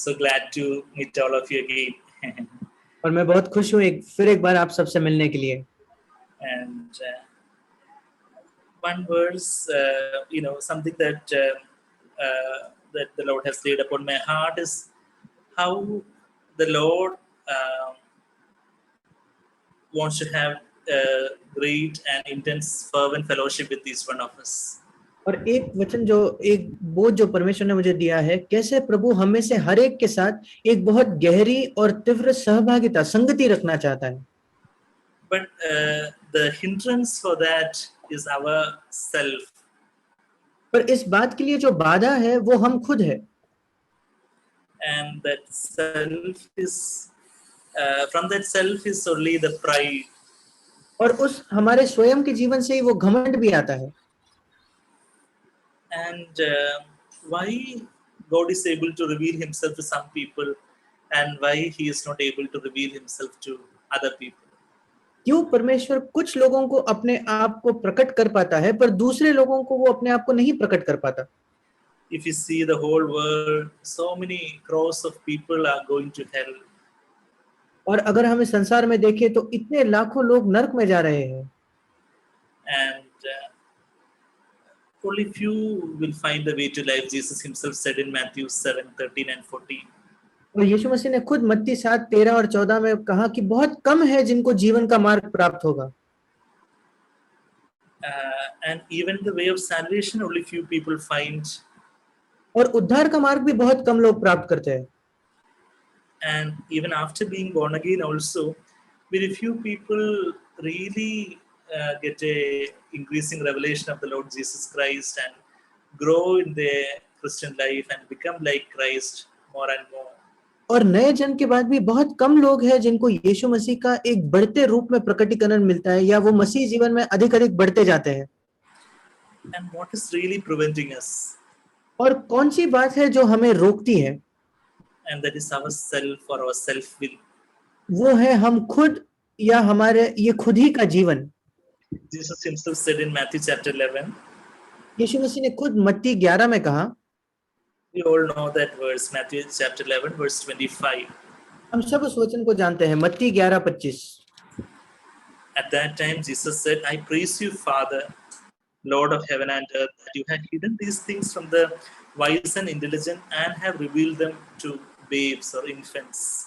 so glad to meet all of you again. और मैं बहुत खुश हूँ एक बार आप सबसे मिलने के लिए। And one verse, something that that the Lord has laid upon my heart is how the Lord wants to have great and intense fervent fellowship with each one of us. और एक वचन जो एक बोझ जो परमेश्वर ने मुझे दिया है, कैसे प्रभु हमें से हर एक के साथ एक बहुत गहरी और तीव्र सहभागिता संगति रखना चाहता है। But the hindrance for that is our self. पर इस बात के लिए जो बाधा है वो हम खुद है। And that self is from that self is only the pride. और उस हमारे स्वयं के जीवन से ही वो घमंड भी आता है। And why God is able to reveal himself to some people and why he is not able to reveal himself to other people? क्यों परमेश्वर कुछ लोगों को अपने आप को प्रकट कर पाता है पर दूसरे लोगों को वो अपने आप को नहीं प्रकट कर पाता? If you see the whole world, so many crores of people are going to hell. और अगर हम इस संसार में देखें तो इतने लाखों लोग नरक में जा रहे हैं। And only few will find the way to life. Jesus himself said in Matthew 7:13 and 14. और यीशु मसीह ने खुद मत्ती 7:13 और 14 में कहा कि बहुत कम है जिनको जीवन का मार्ग प्राप्त होगा। And even the way of salvation, only few people find. और उद्धार का मार्ग भी बहुत कम लोग प्राप्त करते हैं। And even after being born again, also very few people really get a increasing revelation of the Lord Jesus Christ and grow in their Christian life and become like Christ more and more. और नए जन्म के बाद भी बहुत कम लोग हैं जिनको यीशु मसीह का एक बढ़ते रूप में प्रकटीकरण मिलता है या वो मसीह जीवन में अधिक अधिक बढ़ते जाते हैं। And what is really preventing us? और कौन सी बात है जो हमें रोकती है? And that is our self or our self will. वो है हम खुद या हमारे ये खुद ही का जीवन। Jesus himself said in Matthew chapter 11. यीशु मसीह ने खुद मत्ती 11 में कहा। We all know that verse, Matthew chapter 11 verse 25. हम सब उस वचन को जानते हैं, मत्ती 11:25। At that time Jesus said, I praise you, Father, Lord of heaven and earth, that you have hidden these things from the wise and intelligent and have revealed them to babes or infants.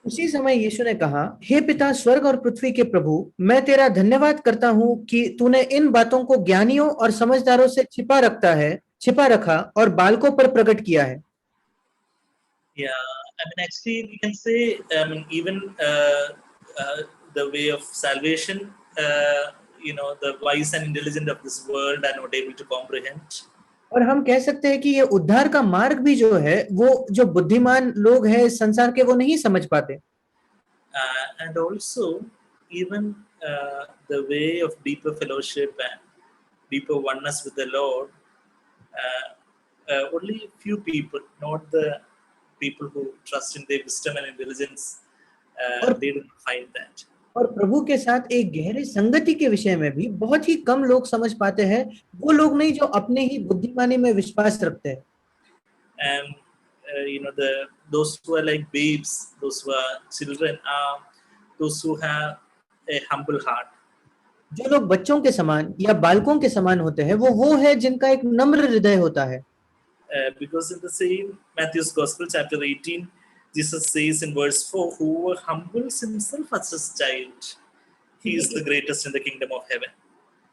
उसी समय यीशु ने कहा, हे पिता स्वर्ग और पृथ्वी के प्रभु, मैं तेरा धन्यवाद करता हूँ कि तूने इन बातों को ज्ञानियों और समझदारों से छिपा रखा और बालकों पर प्रकट किया है। Yeah, I mean actually we can say even the way of salvation, the wise and intelligent of this world are not able to comprehend. और हम कह सकते हैं कि ये उद्धार का मार्ग भी जो है वो जो बुद्धिमान लोग हैं इस संसार के वो नहीं समझ पाते। And also even the way of deeper fellowship and deeper oneness with the Lord, only few people, not the people who trust in their wisdom and intelligence, they don't find that. और प्रभु के साथ एक गहरी संगति के विषय में भी बहुत ही कम लोग समझ पाते हैं, वो लोग नहीं जो अपने ही बुद्धिमानी में विश्वास रखते हैं। And those who are like babes, those who are children, are those who have a humble heart. जो लोग बच्चों के समान या बालकों के समान होते हैं वो है जिनका एक नम्र हृदय होता है। Because in the same Matthew's Gospel chapter 18, Jesus says in verse 4, whoever humbles himself as a child, he is the greatest in the kingdom of heaven.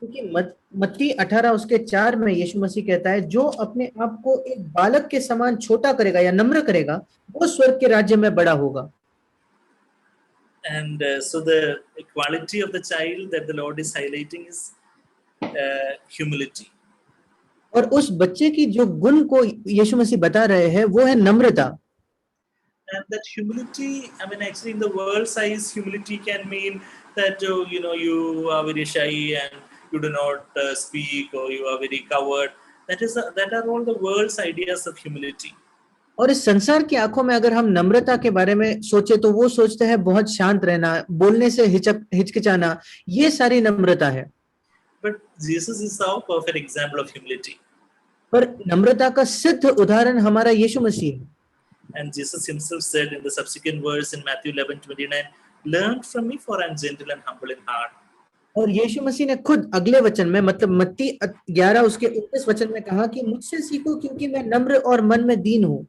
क्योंकि मत्ती 18 उसके 4 में यीशु मसीह कहता है, जो अपने आप को एक बालक के समान छोटा करेगा या नम्र करेगा वो स्वर्ग के राज्य में बड़ा होगा। And so the quality of the child that the Lord is highlighting is humility. और उस बच्चे की जो गुण को यीशु मसीह बता रहे हैं वो है नम्रता। And that humility, I mean, actually, in the world's eyes, humility can mean that you are very shy and you do not speak, or you are very coward. That are all the world's ideas of humility. और इस संसार की आंखों में अगर हम नम्रता के बारे में सोचे तो वो सोचते हैं बहुत शांत रहना, बोलने से हिचकिचाना, ये सारी नम्रता है। But Jesus is our perfect example of humility. पर नम्रता का सिद्ध उदाहरण हमारा यीशु मसीह है। And Jesus himself said in the subsequent verse in Matthew 11:29, "Learn from me, for I am gentle and humble in heart." और यीशु मसीह ने खुद अगले वचन में मतलब मत्ती 11 उसके 19 वचन में कहा कि मुझसे सीखो क्योंकि मैं नम्र और मन में दीन हूँ।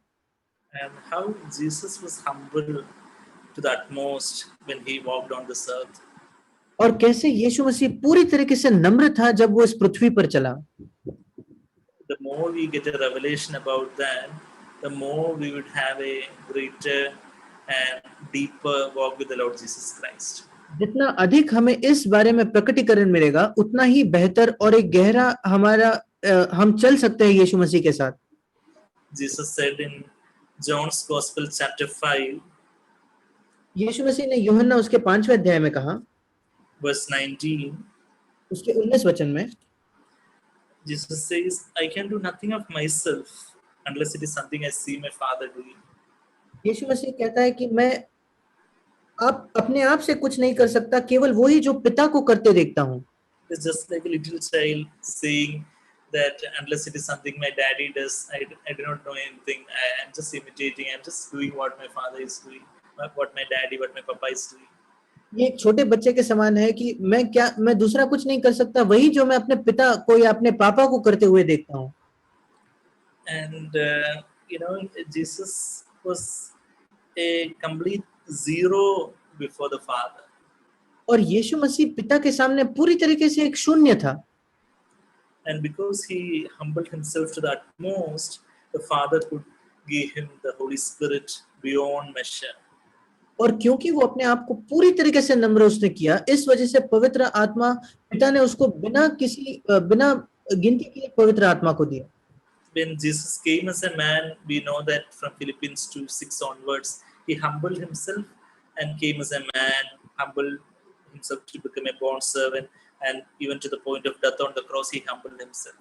And how Jesus was humble to the utmost when he walked on this earth. और कैसे यीशु मसीह पूरी तरीके से नम्र था जब वो इस पृथ्वी पर चला। The more we get a revelation about that, the more we would have a greater and deeper walk with the Lord Jesus Christ. जितना अधिक हमें इस बारे में प्रकटीकरण मिलेगा उतना ही बेहतर और एक गहरा हमारा हम चल सकते हैं यीशु मसीह के साथ। Jesus said in John's Gospel chapter 5 यीशु मसीह ने यूहन्ना उसके 5वें अध्याय में कहा, verse 19, उसके 19 वचन में, Jesus says, "I can do nothing of myself unless it is something I see my Father doing." यीशु मसीह कहता है कि मैं आप अपने आप से कुछ नहीं कर सकता, केवल वही जो पिता को करते देखता हूँ। It's just like a little child saying that unless it is something my daddy does, I do not know anything. I'm just imitating. I'm just doing what my father is doing, what my daddy, what my papa is doing. ये एक छोटे बच्चे के समान है कि मैं दूसरा कुछ नहीं कर सकता, वही जो मैं अपने पिता को या अपने पापा को करते हुए देखता हूँ। And Jesus was a complete zero before the Father. और यीशु मसीह पिता के सामने पूरी तरीके से एक शून्य था। And because he humbled himself to the utmost, the Father could give him the Holy Spirit beyond measure. और क्योंकि वो अपने आप को पूरी तरीके से नम्र उसने किया, इस वजह से पवित्र आत्मा पिता ने उसको बिना गिनती के पवित्र आत्मा को दिया। When Jesus came as a man, we know that from Philippians 2:6 onwards, he humbled himself and came as a man, humbled himself to become a born servant, and even to the point of death on the cross, he humbled himself.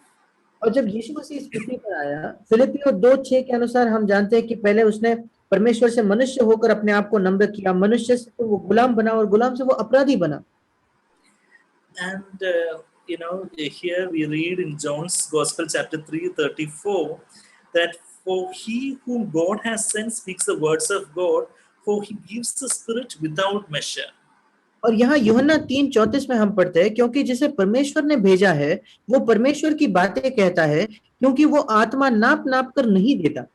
और जब यीशु मसीह इस पृथ्वी पर आया, फिलिपियों 2:6 के अनुसार हम जानते हैं कि पहले उसने परमेश्वर से मनुष्य होकर अपने आप को नम्र किया, मनुष्य से तो वो गुलाम बना और गुलाम से वो अपराधी बना। And here we read in John's Gospel chapter 3:34 that for he whom God has sent speaks the words of God, for he gives the Spirit without measure. और यहाँ यूहन्ना 3:34 में हम पढ़ते हैं, क्योंकि जिसे परमेश्वर ने भेजा है वो परमेश्वर की बातें कहता है, क्योंकि वो आत्मा नाप नाप कर नहीं देता।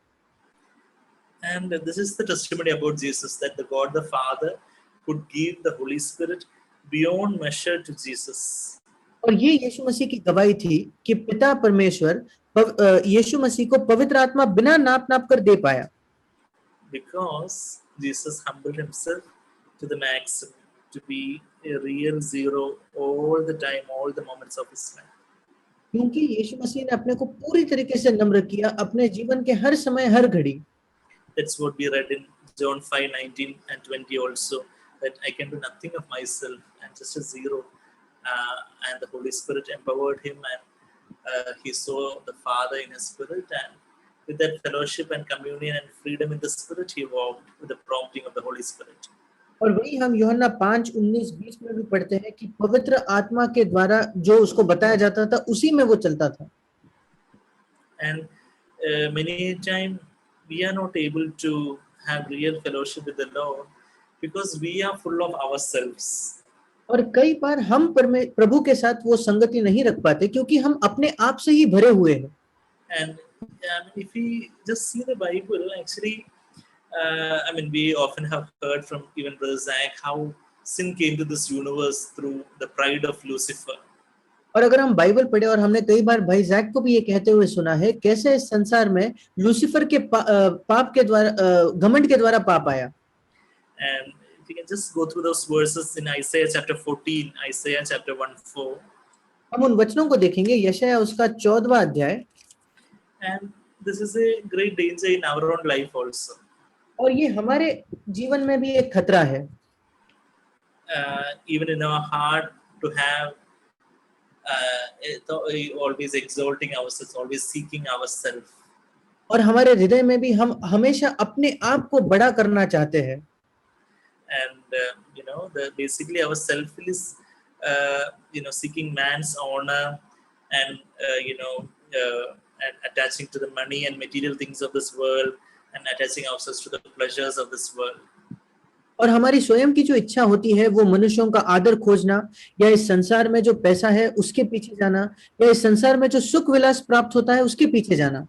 And this is the testimony about Jesus, that the God the Father could give the Holy Spirit beyond measure to Jesus. और ये यीशु मसीह की गवाही थी कि पिता परमेश्वर यीशु मसीह को पवित्र आत्मा बिना नाप नाप कर दे पाया। Because Jesus humbled himself to the maximum, to be a real zero all the time, all the moments of his life. क्योंकि यीशु मसीह ने अपने को पूरी तरीके से नम्र किया अपने जीवन के हर समय हर घड़ी। That's what we read in John 5:19 and 20 also, that I can do nothing of myself. I'm just a zero. And the Holy Spirit empowered him, and he saw the Father in his spirit, and with that fellowship and communion and freedom in the Spirit, he walked with the prompting of the Holy Spirit. और वही हम यूहन्ना 5:19-20 में भी पढ़ते हैं कि पवित्र आत्मा के द्वारा जो उसको बताया जाता था उसी में वो चलता था। And many times we are not able to have real fellowship with the Lord because we are full of ourselves. और कई बार हम प्रभु के साथ वो संगति नहीं रख पाते क्योंकि हम अपने आप से ही भरे हुए हैं। And if we just see the Bible, actually, we often have heard from even Brother Zach how sin came to this universe through the pride of Lucifer. और अगर हम बाइबल पढ़े, और हमने कई बार भाई जैक को भी ये कहते हुए सुना है कैसे इस संसार में लूसीफर के पाप के द्वारा घमंड के द्वारा पाप आया। And if you can just go through those verses in Isaiah chapter 14, Isaiah chapter 1:4. हम उन वचनों को देखेंगे, यशायाह उसका 14वां अध्याय। And this is a great danger in our own life also. और ये हमारे जीवन में भी एक खतरा है। Even in our heart to have always exalting ourselves, always seeking ourselves. और हमारे हृदय में भी हम हमेशा अपने आप को बड़ा करना चाहते हैं। And basically our self is seeking man's honor, and and attaching to the money and material things of this world, and attaching ourselves to the pleasures of this world. और हमारी स्वयं की जो इच्छा होती है वो मनुष्यों का आदर खोजना, या इस संसार में जो पैसा है उसके पीछे जाना, या इस संसार में जो सुख विलास प्राप्त होता है उसके पीछे जाना।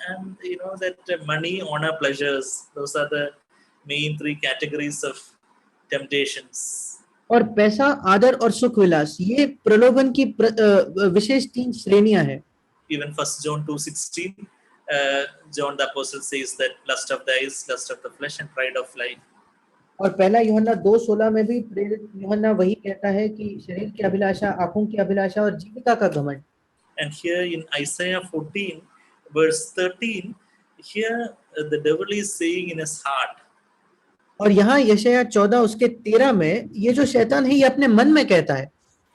And you know that money, honor, pleasures, those are the main three categories of temptations. और पैसा, आदर और सुख विलास, ये प्रलोभन की विशेष 3 श्रेणियां हैं। Even 1 John 2:16, John the Apostle says that lust of the eyes, lust of the flesh, and pride of life. और पहला यूहन्ना 2:16 में भी प्रेरित यूहन्ना वही कहता है कि शरीर की अभिलाषा, आंखों की अभिलाषा और जीविका का घमंड। And here in Isaiah 14, verse 13, here the devil is saying in his heart. और यहाँ यशायाह 14 उसके 13 में ये जो शैतान है ये अपने मन में कहता है।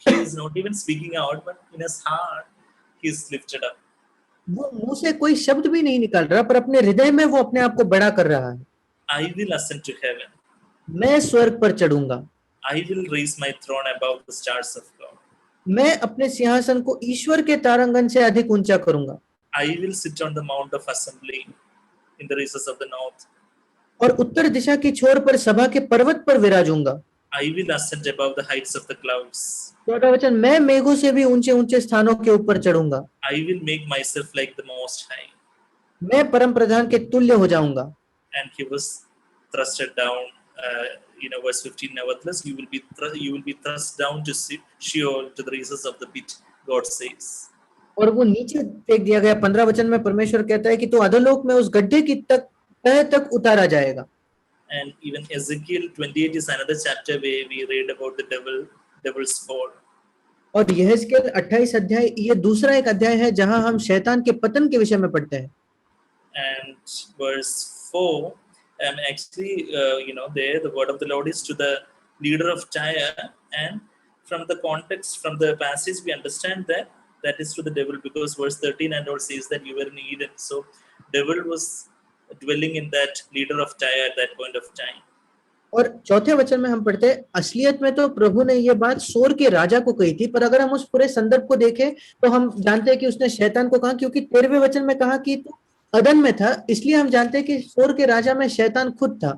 He is not even speaking out, but in his heart he is lifted up. वो मुंह से कोई शब्द भी नहीं निकल रहा, पर अपने हृदय में वो अपने आप को बड़ा कर रहा है। I will ascend to heaven. मैं स्वर्ग पर चढ़ूंगा। I will raise my throne above the stars of God. मैं अपने सिंहासन को ईश्वर के तारांगण से अधिक ऊंचा करूंगा। I will sit on the mount of assembly in the recess of the north. और उत्तर दिशा की छोर पर सभा के पर्वत पर विराजूंगा। I will ascend above the heights of the clouds. 14 वचन, मैं मेघों से भी ऊंचे ऊंचे स्थानों के ऊपर चढ़ूंगा। I will make myself like the Most High. मैं परम प्रधान के तुल्य हो जाऊंगा। And he was thrusted down. Verse 15. Nevertheless, you will be thrust down to Sheol, to the recess of the pit. God says. और वो नीचे फेंक दिया गया। 15 वचन में परमेश्वर कहता है कि तो अधोलोक में उस गड्ढे की तह तक उतारा जाएगा। And even Ezekiel 28 is another chapter where we read about the devil's fall. और यहेजकेल 28 अध्याय ये दूसरा एक अध्याय है जहां हम शैतान के पतन के विषय में पढ़ते हैं। And verse 4, actually, there the word of the Lord is to the leader of Tyre, and from the context, from the passage, we understand that is to the devil, because verse 13 and all says that you were in Eden. So, devil was dwelling in that leader of Tyre at that point of time. और चौथे वचन में हम पढ़ते हैं, असलियत में तो प्रभु ने ये बात सोर के राजा को कही थी, पर अगर हम उस पूरे संदर्भ को देखें तो हम जानते हैं कि उसने शैतान को कहा, क्योंकि 13वें वचन में कहा कि तू अदन में था, इसलिए हम जानते हैं कि सोर के राजा में शैतान खुद था।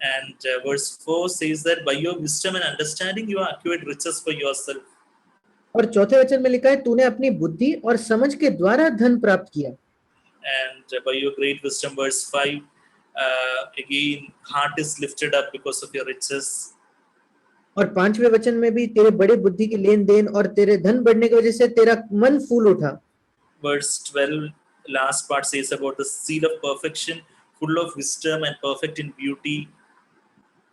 And verse 4 says that by your wisdom and understanding you acquired riches for yourself. और चौथे वचन में लिखा है, तूने अपनी बुद्धि और समझ के द्वारा धन प्राप्त किया। And by your great wisdom, verse 5, again heart is lifted up because of your riches. और 5वें वचन में भी तेरे बड़े बुद्धि की लेन देन और तेरे धन बढ़ने की वजह से तेरा मन फूल उठा। Verse 12, last part says about the seal of perfection, full of wisdom and perfect in beauty.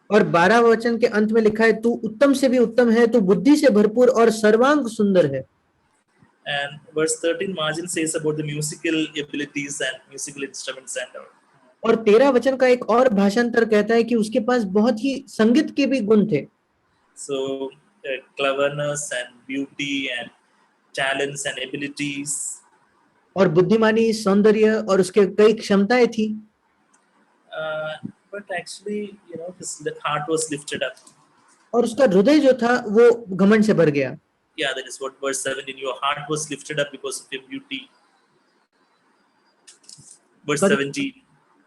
और 12 वचन के अंत में लिखा है, तू उत्तम से भी उत्तम है, तू बुद्धि से भरपूर और सर्वांग सुंदर है। And verse 13 margin says about the musical abilities and musical instruments and all. और 13 वचन का एक और भाषांतर कहता है कि उसके पास बहुत ही संगीत के भी गुण थे। So cleverness and beauty and talents and abilities. और बुद्धिमानी, सौंदर्य और उसके कई क्षमताएं थी। But actually, his heart was lifted up. और उसका हृदय जो था वो घमंड से भर गया। Yeah, that is what verse 17. Your heart was lifted up because of your beauty. Verse 17.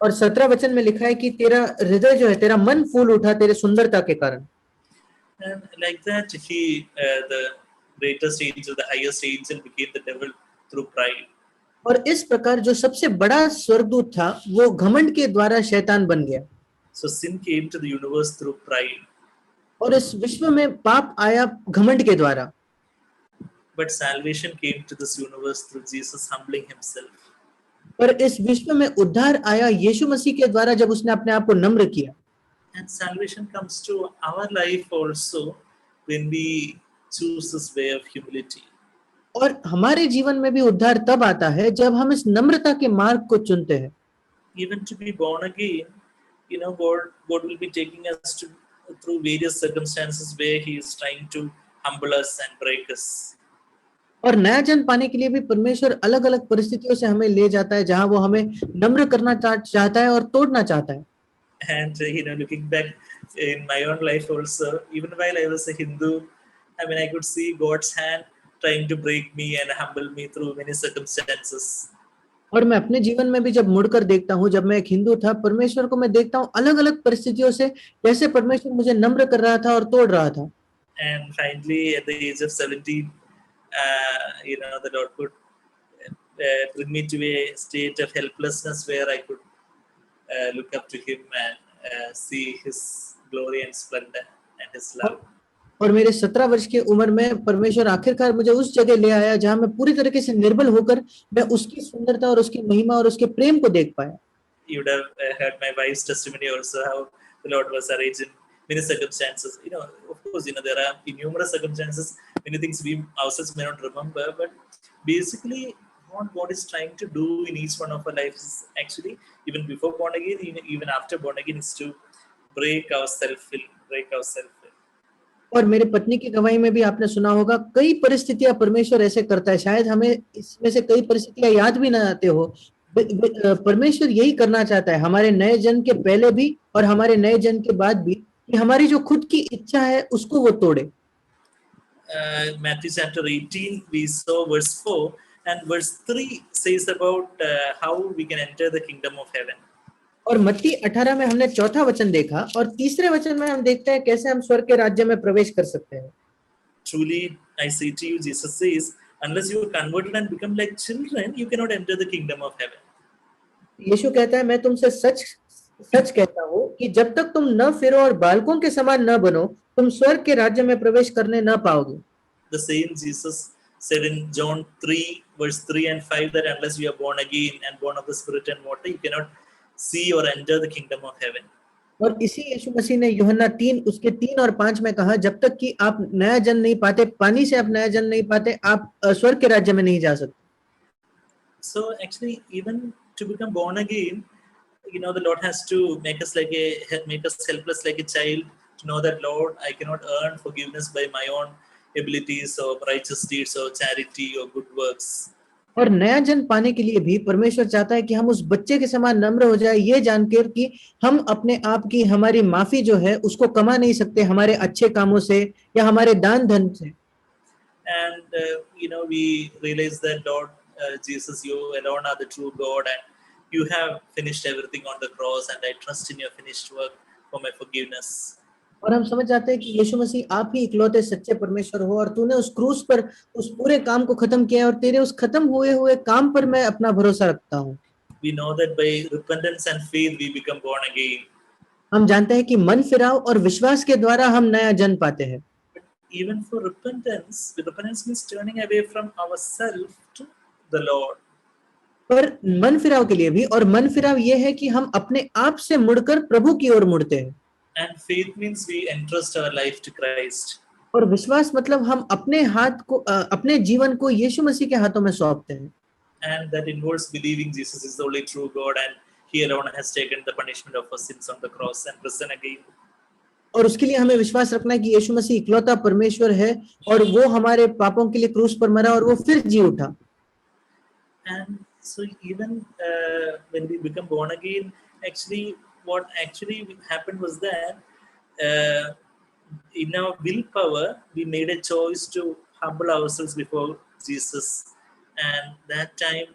और 17 वचन में लिखा है कि तेरा हृदय जो है, तेरा मन फूल उठा तेरे सुंदरता के कारण। And like that, the greatest angel, the highest angel, became the devil through pride. और इस प्रकार जो सबसे बड़ा स्वर्गदूत था वो घमंड के द्वारा शैतान बन गया। So sin came to the universe through pride. और इस विश्व में पाप आया घमंड के द्वारा। But salvation came to this universe through Jesus humbling himself. पर इस विश्व में उद्धार आया यीशु मसीह के द्वारा, जब उसने अपने आप को नम्र किया। And salvation comes to our life also when we choose this way of humility. और हमारे जीवन में भी उद्धार तब आता है जब हम इस नम्रता के मार्ग को चुनते हैं। Even to be born again, God will be taking us through various circumstances where He is trying to humble us and break us. और नया जन्म पाने के लिए भी परमेश्वर अलग अलग परिस्थितियों से हमें ले जाता है, जहां वो हमें नम्र करना चाहता है और तोड़ना चाहता है। And looking back in my own life also, even while I was a Hindu, I could see God's hand trying to break me and humble me through many circumstances. और मैं अपने जीवन में भी जब मुड़कर देखता हूँ, जब मैं एक हिंदू था, परमेश्वर को मैं देखता हूँ अलग अलग परिस्थितियों से कैसे परमेश्वर मुझे नम्र कर रहा था और तोड़ रहा था। And finally, at the age of 17, the Lord could bring me to a state of helplessness where I could look up to Him and see His glory and splendor and His love. और मेरे 17 वर्ष की उम्र में परमेश्वर आखिरकार मुझे उस जगह ले आया जहां मैं पूरी तरीके से निर्बल होकर मैं उसकी सुंदरता और उसकी महिमा और उसके प्रेम को देख पाया। You would have heard my wife's testimony also, how the Lord was arranged in many circumstances. Of course, there are innumerable circumstances, many things we ourselves may not remember, but basically, what God is trying to do in each one of our lives is actually, even before born again, even after born again, is to break our self-will, break our self-will. और मेरे पत्नी की गवाही में भी आपने सुना होगा, कई परिस्थितियां परमेश्वर ऐसे करता है, शायद हमें इसमें से कई परिस्थितियां याद भी ना आते हो। परमेश्वर यही करना चाहता है हमारे नए जन्म के पहले भी और हमारे नए जन्म के बाद भी, कि हमारी जो खुद की इच्छा है उसको वो तोड़े। Matthew chapter 18, we saw verse 4, and verse 3 says about how we can enter the kingdom of heaven. और मत्ती 18 में हमने चौथा वचन देखा और तीसरे वचन में हम देखते हैं कैसे हम स्वर्ग के राज्य में प्रवेश कर सकते हैं। Truly, I say to you, Jesus says, unless you are converted and become like children, you cannot enter the kingdom of heaven. यीशु कहता है, मैं तुमसे सच सच कहता हूँ कि जब तक तुम न फिरो और बालकों के समान न बनो, तुम स्वर्ग के राज्य में प्रवेश करने न पाओगे। The same Jesus said in John 3, verse 3 and 5, that unless you are born again and born of the Spirit and water, you cannot see or enter the kingdom of heaven. और इसी यीशु मसीह ने यूहन्ना 3 उसके 3 और 5 में कहा, जब तक कि आप नया जन्म नहीं पाते, पानी से आप नया जन्म नहीं पाते, आप स्वर्ग के राज्य में नहीं जा सकते। So actually, even to become born again, the Lord has to make us helpless like a child, to know that, Lord, I cannot earn forgiveness by my own abilities or righteous deeds or charity or good works. और नया जन्म पाने के लिए भी परमेश्वर चाहता है कि हम उस बच्चे के समान नम्र हो जाए, ये जानकर कि हम अपने आप की हमारी माफी जो है उसको कमा नहीं सकते हमारे अच्छे कामों से या हमारे दान धन से। And we realize that, Lord Jesus, you alone are the true God, and you have finished everything on the cross, and I trust in your finished work for my forgiveness. और हम समझ जाते हैं कि यीशु मसीह आप ही इकलौते सच्चे परमेश्वर हो और तूने उस क्रूस पर उस पूरे काम को खत्म किया और तेरे उस खत्म हुए हुए काम पर मैं अपना भरोसा रखता हूँ। We know that by repentance and faith we become born again. हम जानते हैं कि मन फिराव और विश्वास के द्वारा हम नया जन्म पाते हैं। Even for repentance means turning away from ourselves to the Lord. पर मन फिराव के लिए भी, और मन फिराव ये है कि हम अपने आप से मुड़कर प्रभु की ओर मुड़ते हैं। And faith means we entrust our life to Christ. और विश्वास मतलब हम अपने हाथ को अपने जीवन को यीशु मसीह के हाथों में सौंपते हैं। And that involves believing Jesus is the only true God, and He alone has taken the punishment of our sins on the cross and risen again. और उसके लिए हमें विश्वास रखना है कि यीशु मसीह इकलौता परमेश्वर है और वो हमारे पापों के लिए क्रूस पर मरा और वो फिर जी उठा। And so even when we become born again, what actually happened was that in our willpower we made a choice to humble ourselves before Jesus, and that time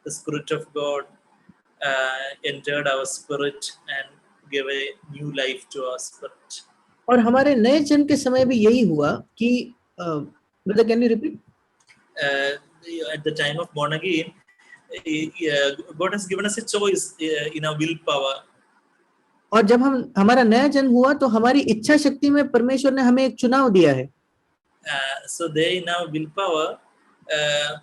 the Spirit of God entered our spirit and gave a new life to our spirit. और हमारे नए जन्म के समय भी यही हुआ कि brother can you repeat? At the time of born again, God has given us a choice in our willpower. और जब हमारा नया जन्म हुआ तो हमारी इच्छा शक्ति में परमेश्वर ने हमें एक चुनाव दिया है। So there in our willpower,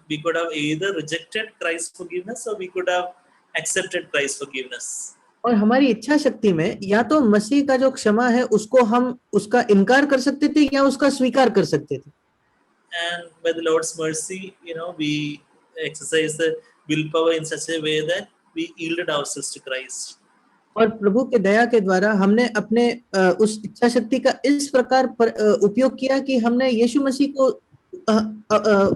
we could have either rejected Christ's forgiveness or we could have accepted Christ's forgiveness. और हमारी इच्छा शक्ति में या तो मसीह का जो क्षमा है उसको हम उसका इनकार कर सकते थे या उसका स्वीकार कर सकते थे। And by the Lord's mercy, we exercise the willpower in such a way that we yielded ourselves to Christ. और प्रभु के दया के द्वारा हमने अपने उस इच्छा शक्ति का इस प्रकार उपयोग किया कि हमने यीशु मसीह को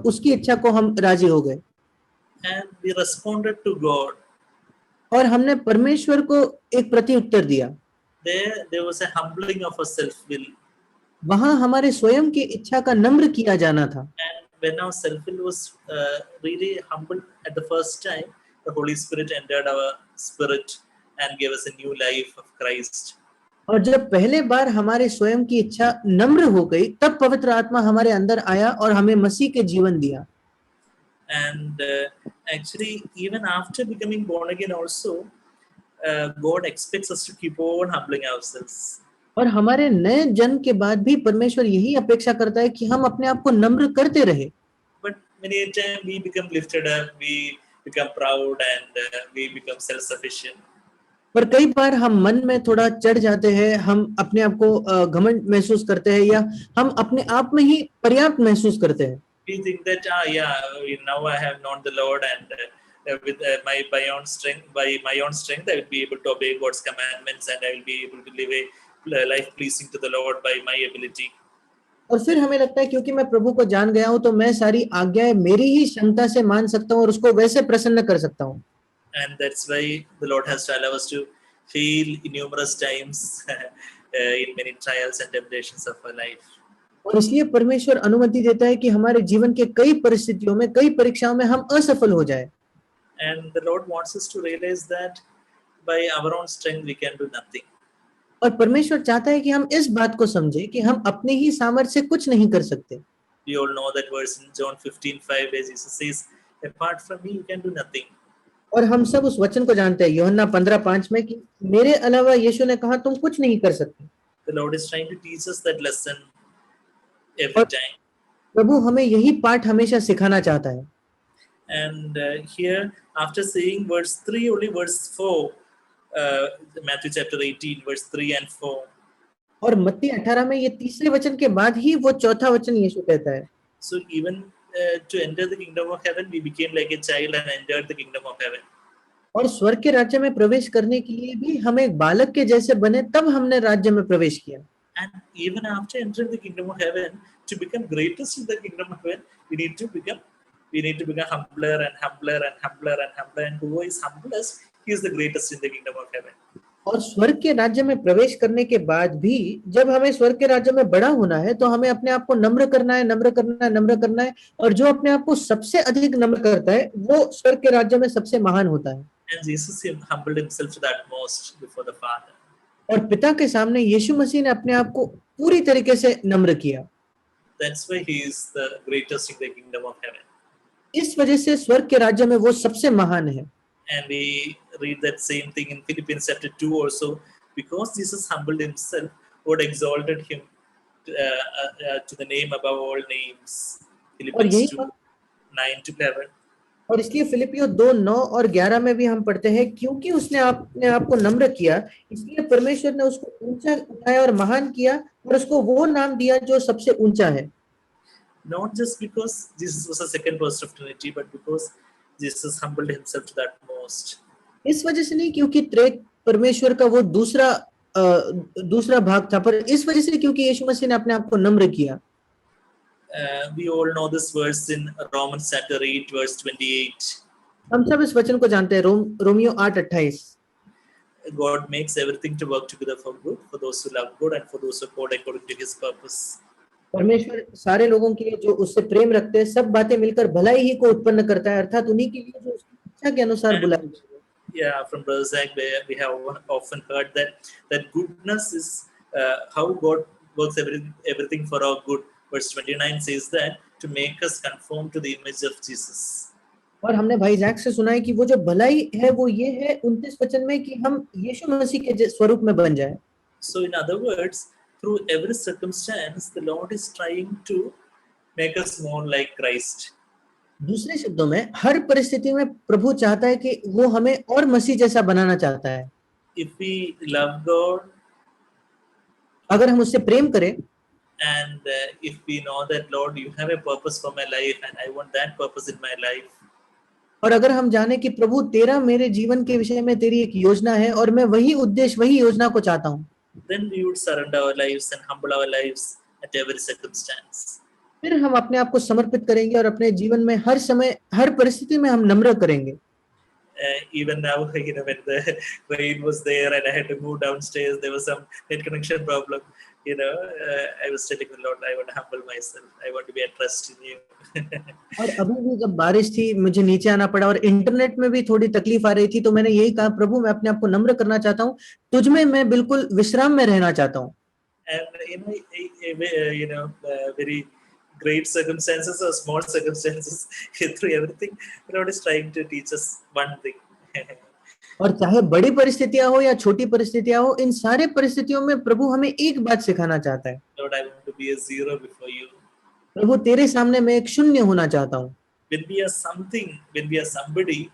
उसकी इच्छा को हम राजी हो गए। And we responded to God. और हमने परमेश्वर को एक प्रत्युत्तर दिया। There was a humbling of our self-will. वहां हमारे स्वयं की इच्छा का नम्र किया जाना था। And when our self-will was really humbled at the first time, the Holy Spirit entered our spirit and gave us a new life of Christ. और जब पहले बार हमारे स्वयं की इच्छा नम्र हो गई, तब पवित्र आत्मा हमारे अंदर आया और हमें मसीह के जीवन दिया। And actually, even after becoming born again, also God expects us to keep on humbling ourselves. और हमारे नए जन्म के बाद भी परमेश्वर यही अपेक्षा करता है कि हम अपने आप को नम्र करते रहे। But many a time we become lifted up, we become proud, and we become self-sufficient. पर कई बार हम मन में थोड़ा चढ़ जाते हैं, हम अपने आप को घमंड महसूस करते हैं या हम अपने आप में ही पर्याप्त महसूस करते हैं। We think that now I have known the Lord, and with my own strength, I will be able to obey God's commandments, and I will be able to live a life pleasing to the Lord by my ability. और फिर हमें लगता है क्योंकि मैं प्रभु को जान गया हूं तो मैं सारी आज्ञाएं मेरी ही क्षमता से मान सकता हूं और उसको वैसे प्रसन्न कर सकता हूं। And that's why the Lord has to allow us to fail numerous times in many trials and temptations of our life. और इसलिए परमेश्वर अनुमति देता है कि हमारे जीवन के कई परिस्थितियों में, कई परीक्षाओं में हम असफल हो जाए। And the Lord wants us to realize that by our own strength we can do nothing. और परमेश्वर चाहता है कि हम इस बात को समझें कि हम अपने ही सामर्थ्य से कुछ नहीं कर सकते। We all know that verse in John 15:5 where Jesus says, apart from me you can do nothing. और हम सब उस वचन को जानते हैं यूहन्ना 15:5 में कि मेरे अलावा यीशु ने कहा तुम कुछ नहीं कर सकते। The Lord is trying to teach us that lesson every time. प्रभु हमें यही पाठ हमेशा सिखाना चाहता है। And here after saying verse 3, only verse 4, Matthew chapter 18 verse 3 and 4. और मत्ती 18 में ये तीसरे वचन के बाद ही वो चौथा वचन यीशु कहता है। So even to enter the kingdom of heaven, we became like a child and entered the kingdom of heaven. और स्वर्ग के राज्य में प्रवेश करने के लिए भी हम एक बालक के जैसे बने, तब हमने राज्य में प्रवेश किया। And even after entering the kingdom of heaven, to become greatest in the kingdom of heaven, we need to become humbler and humbler and humbler and humbler. And who is humblest, he is the greatest in the kingdom of heaven. और स्वर्ग के राज्य में प्रवेश करने के बाद भी जब हमें स्वर्ग के राज्य में बड़ा होना है तो हमें अपने आप को नम्र करना है, नम्र करना है, नम्र करना है। और जो अपने आप को सबसे अधिक नम्र करता है वो स्वर्ग के राज्य में सबसे महान होता है। And Jesus humbled himself to the utmost before the Father. और पिता के सामने यीशु मसीह ने अपने आप को पूरी तरीके से नम्र किया। That's why he is the greatest in the kingdom of heaven. इस वजह से स्वर्ग के राज्य में वो सबसे महान है। And we read that same thing in Philippians chapter 2 also. Because Jesus humbled himself, God exalted him to the name above all names. Philippians 2, 9 to 11. और इसलिए फिलिपियो 2:9 और 11 में भी हम पढ़ते हैं क्योंकि उसने अपने आप को नम्र किया, इसलिए परमेश्वर ने उसको ऊंचा उठाया और महान किया और उसको वो नाम दिया जो सबसे ऊंचा है। Not just because Jesus was a second person of Trinity, but because Jesus humbled himself to the utmost. इस वजह से नहीं क्योंकि त्रिएक परमेश्वर का वो दूसरा भाग था, पर इस वजह से क्योंकि यीशु मसीह ने अपने आप को नम्र किया। We all know this verse in Romans chapter 8 verse 28. हम सब इस वचन को जानते हैं, Romeo 8:28। God makes everything to work together for good for those who love God and for those who are called according to his purpose. परमेश्वर सारे लोगों के लिए जो उससे प्रेम रखते हैं सब बातें मिलकर भलाई ही को उत्पन्न करता है, अर्थात उन्हीं के लिए जो उसकी इच्छा के अनुसार बुलाए गए हैं। Yeah, from Brother Zach, we have often heard that goodness is how God works everything for our good. Verse 29 says that to make us conform to the image of Jesus. और हमने भाई जैक से सुना है कि वो जो भलाई है वो ये है 29 वचन में कि हम यीशु मसीह के स्वरूप में बन जाए। So in other words, through every circumstance, the Lord is trying to make us more like Christ. दूसरे शब्दों में हर परिस्थिति में प्रभु चाहता है कि वो हमें और मसीह जैसा बनाना चाहता है। If we love God, अगर हम उससे प्रेम करें, and if we know that Lord, you have a purpose for my life, and I want that purpose in my life. और अगर हम जाने कि प्रभु तेरा मेरे जीवन के विषय में तेरी एक योजना है और मैं वही उद्देश्य, वही योजना को चाहता हूँ, then we would surrender our lives and humble our lives at every circumstance. फिर हम अपने आप को समर्पित करेंगे और अपने जीवन में हर समय, हर परिस्थिति में हम नम्र करेंगे। Even now, when the rain was there and I had to move downstairs, there was some net connection problem. I was telling the Lord, I want to humble myself. I want to be at trust in you. और अभी भी जब बारिश थी, मुझे नीचे आना पड़ा और इंटरनेट में भी थोड़ी तकलीफ आ रही थी, तो मैंने यही कहा, प्रभु मैं अपने आप को नम्र करना चाहता हूँ, तुझ में मैं बिल्कुल विश्राम में रहना चाहता हूँ. And very great circumstances or small circumstances, through everything, the Lord is trying to teach us one thing. और चाहे बड़ी परिस्थितियां हो या छोटी परिस्थितियां हो, इन सारे परिस्थितियों में प्रभु हमें एक बात सिखाना चाहता है. Lord, I want to be a zero before you. प्रभु तेरे सामने मैं एक शून्य होना चाहता हूँ. When we are something, when we are somebody,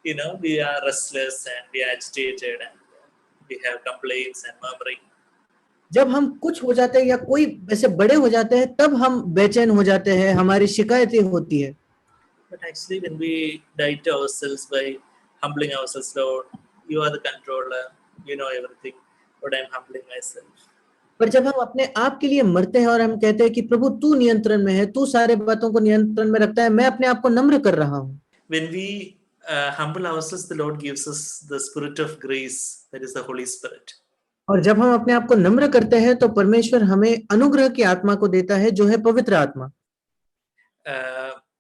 we are restless and we are agitated and we have complaints and murmuring. जब हम कुछ हो जाते हैं या कोई वैसे बड़े हो जाते हैं, तब हम बेचैन हो जाते हैं, हमारी शिकायतें होती है. But actually, when we die to ourselves by humbling ourselves, Lord, you are the controller, you know everything, but I'm humbling myself. पर जब हम अपने आप के लिए मरते हैं और हम कहते हैं कि प्रभु तू नियंत्रण में है, तू सारे बातों को नियंत्रण में रखता है, मैं अपने आप को नम्र कर रहा हूँ. When we humble ourselves, the Lord gives us the spirit of grace, that is the Holy Spirit. और जब हम अपने आप को नम्र करते हैं, तो परमेश्वर हमें अनुग्रह की आत्मा को देता है, जो है पवित्र आत्मा.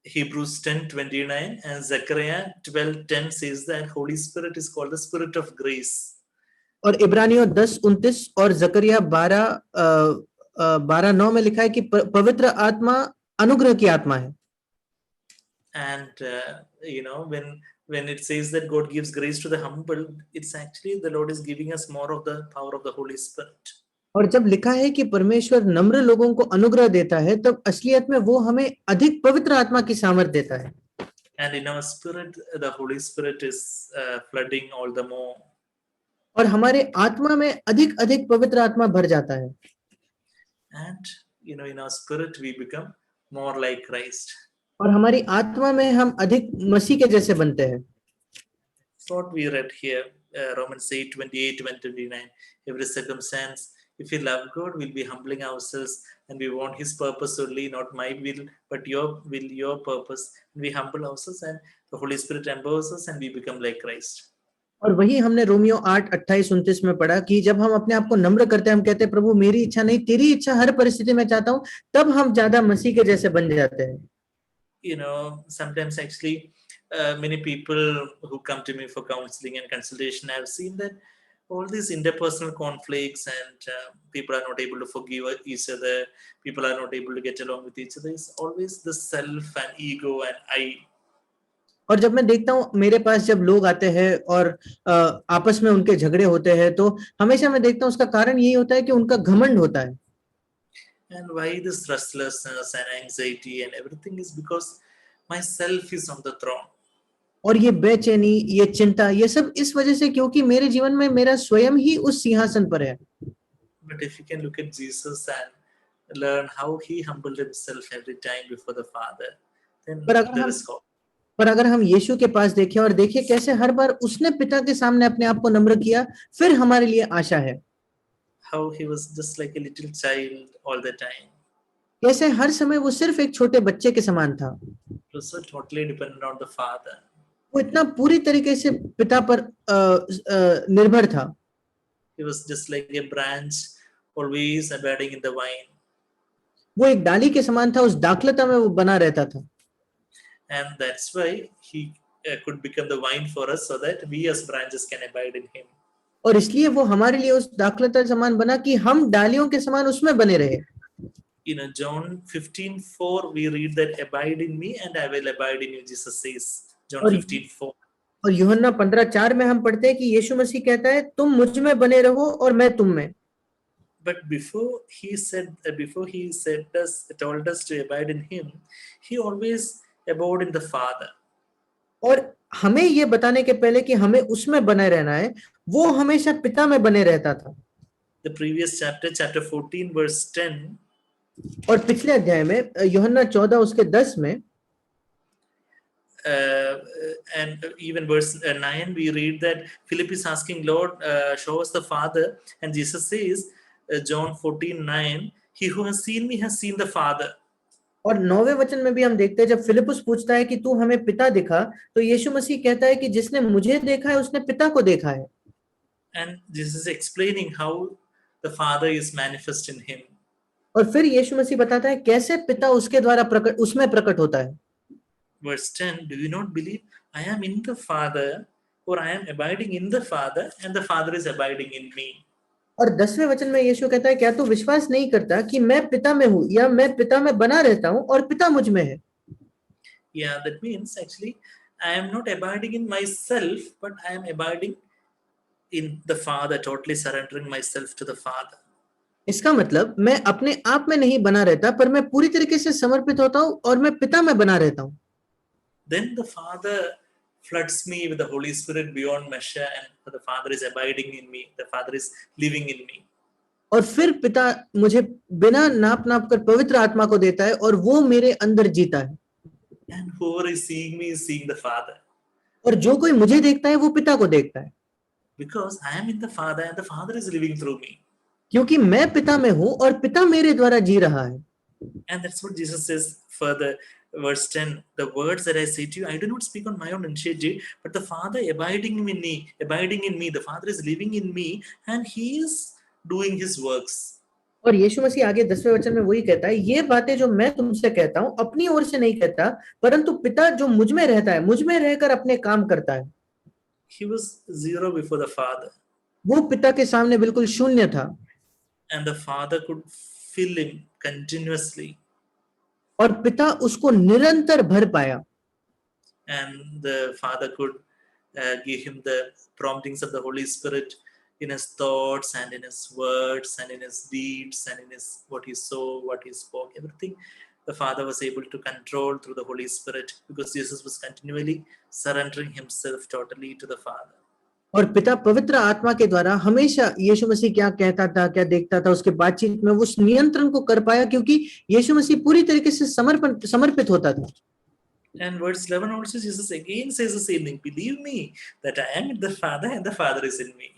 Hebrews 10:29 and Zechariah 12:10 says that Holy Spirit is called the Spirit of Grace. और इब्रानियों 10:29 और जकरिया 12:9 में लिखा है कि पवित्र आत्मा अनुग्रह की आत्मा है. And when it says that God gives grace to the humble, it's actually the Lord is giving us more of the power of the Holy Spirit. और जब लिखा है कि परमेश्वर नम्र लोगों को अनुग्रह देता है, तब असलियत में वो हमें अधिक पवित्र आत्मा की सामर्थ देता है. And in our spirit, the Holy Spirit is flooding all the more. और हमारे आत्मा में अधिक अधिक पवित्र आत्मा भर जाता है. And in our spirit we become more like Christ. और हमारी आत्मा में हम अधिक मसीह के जैसे बनते हैं. What we read here, Romans 8:28-29. Every circumstance, if we love God, we'll be humbling ourselves and we want His purpose only, not my will, but your will, your purpose. And we humble ourselves and the Holy Spirit empowers us and we become like Christ. और वही हमने Romeo 8:28-29 में पढ़ा कि जब हम अपने आप को नम्र करते हैं, हम कहते हैं प्रभु मेरी इच्छा नहीं तेरी इच्छा हर परिस्थिति में चाहता हूँ, तब हम ज्यादा मसीह के जैसे बन जाते हैं. Sometimes actually many people who come to me for counseling and consultation, I've seen that all these interpersonal conflicts and people are not able to forgive each other, people are not able to get along with each other. It's always the self and ego and I. और जब मैं देखता हूँ मेरे पास जब लोग आते हैं और आपस में उनके झगड़े होते हैं, तो हमेशा मैं देखता हूँ उसका कारण यही होता है कि उनका घमंड होता है. And why this restlessness and anxiety and everything is because myself is on the throne. और ये बेचैनी, ये चिंता, ये सब इस वजह से क्योंकि मेरे जीवन में मेरा स्वयं ही उस सिंहासन पर है. But if you can look at Jesus and learn how he humbled himself every time before the Father, then there is hope. पर अगर हम यीशु के पास देखें और देखें कैसे हर बार उसने पिता के सामने अपने आप को नम्र किया, फिर हमारे लिए आशा है. How he was just like a little child all the time. कैसे हर समय वो सिर्फ एक छोटे बच्चे के समान था. He was so totally dependent on the Father. वो इतना पूरी तरीके से पिता पर निर्भर था. He was just like a branch always abiding in the vine. वो एक डाली के समान था, उस दाखलता में वो बना रहता था. And that's why he could become the vine for us, so that we as branches can abide in him. और इसलिए वो हमारे लिए उस दाखलता समान बना कि हम डालियों के समान उसमें बने रहे. John 15:4 we read that abide in me and I will abide in you, Jesus says. John 15:4. और यूहन्ना 15:4 में हम पढ़ते हैं कि यीशु मसीह कहता है तुम मुझ में बने रहो और मैं तुम में. But before he told us to abide in him, he always abode in the Father. और हमें ये बताने के पहले कि हमें उसमें बने रहना है, वो हमेशा पिता में बने रहता था. The previous chapter 14 verse 10. और पिछले अध्याय में यूहन्ना 14 उसके 10 में and even verse 9 we read that Philip is asking, Lord, show us the Father, and Jesus says, John 14:9, he who has seen me has seen the Father. और 9वें वचन में भी हम देखते हैं जब फिलिपुस पूछता है कि तू हमें पिता दिखा, तो यीशु मसीह कहता है कि जिसने मुझे देखा है उसने पिता को देखा है। And this is explaining how the Father is manifest in him. और फिर यीशु मसीह बताता है कैसे पिता उसके द्वारा प्रकट उसमें प्रकट होता है। Verse 10, do you not believe I am in the Father, or I am abiding in the Father, and the Father is abiding in me? और 10वें वचन में यीशु कहता है क्या तू विश्वास नहीं करता कि मैं पिता में हूँ या मैं पिता में बना रहता हूँ और पिता मुझ में है। Yeah, that means actually I am not abiding in myself, but I am abiding in the Father, totally surrendering myself to the Father. इसका मतलब मैं अपने आप में नहीं बना रहता, पर मैं पूरी तरीके से समर्पित होता हूँ और मैं पिता में बना रहता हूँ। Then the Father floods me with the Holy Spirit beyond measure, and the Father is abiding in me. The Father is living in me. और फिर पिता मुझे बिना नाप नाप कर पवित्र आत्मा को देता है और वो मेरे अंदर जीता है। And whoever is seeing me is seeing the Father. और जो कोई मुझे देखता है वो पिता को देखता है। Because I am in the Father and the Father is living through me. क्योंकि मैं पिता में हूँ और पिता मेरे द्वारा जी रहा है। And that's what Jesus says further, verse 10, the words that I say to you, I do not speak on my own initiative, but the Father abiding in me, the Father is living in me, and He is doing His works. और यीशु मसीह आगे 10वें वचन में वही कहता है, ये बातें जो मैं तुमसे कहता हूँ अपनी ओर से नहीं कहता, परंतु पिता जो मुझ में रहता है मुझ में रहकर अपने काम करता है। He was zero before the Father, वो पिता के सामने बिल्कुल शून्य था and the Father could fill him continuously, और पिता उसको निरंतर भर पाया। and the Father could give him the promptings of the Holy Spirit in his thoughts and in his words and in his deeds and in his what he saw, what he spoke, everything the Father was able to control through the Holy Spirit, because Jesus was continually surrendering himself totally to the Father. और पिता पवित्र आत्मा के द्वारा हमेशा यीशु मसीह क्या कहता था, क्या देखता था, उसके बातचीत में उस नियंत्रण को कर पाया, क्योंकि यीशु मसीह पूरी तरीके से समर्पित होता था। And verse 11 also, Jesus again says the same thing, believe me that I am in the Father and the Father is in me.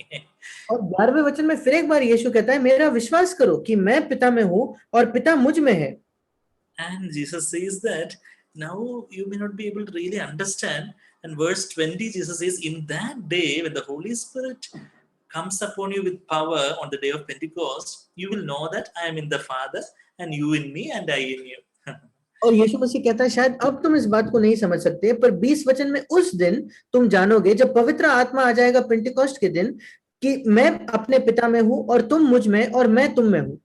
और 11वें वचन में फिर एक बार यीशु कहता है, मेरा विश्वास करो कि मैं पिता में हूँ और पिता मुझ में है। And Jesus says that now you may not be able to really understand. And verse 20, Jesus says, in that day when the Holy Spirit comes upon you with power on the day of Pentecost, you will know that I am in the Father and you in me and I in you. और यीशु मसीह कहता है शायद अब तुम इस बात को नहीं समझ सकते, पर 20 वचन में उस दिन तुम जानोगे जब पवित्र आत्मा आ जाएगा पेंटिकोस्ट के दिन, कि मैं अपने पिता में हूँ और तुम मुझ में और मैं तुम में हूँ।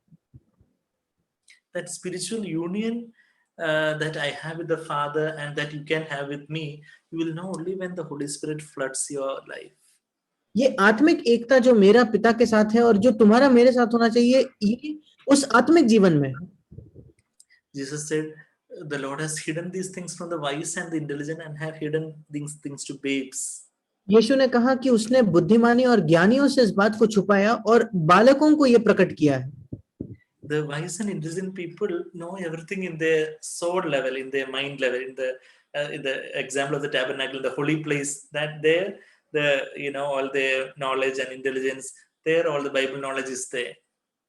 That spiritual union that I have with the Father and that you can have with me, you will know only when the Holy Spirit floods your life. ये आत्मिक एकता जो मेरा पिता के साथ है और जो तुम्हारा मेरे साथ होना चाहिए, ये उस आत्मिक जीवन में है। Jesus said, the Lord has hidden these things from the wise and the intelligent and have hidden these things to babes. यीशु ने कहा कि उसने बुद्धिमानी और ज्ञानियों से इस बात को छुपाया और बालकों को ये प्रकट किया है। The wise and intelligent people know everything in their soul level, in their mind level, in the example of the tabernacle, the holy place, that there the all their knowledge and intelligence there, all the Bible knowledge is there.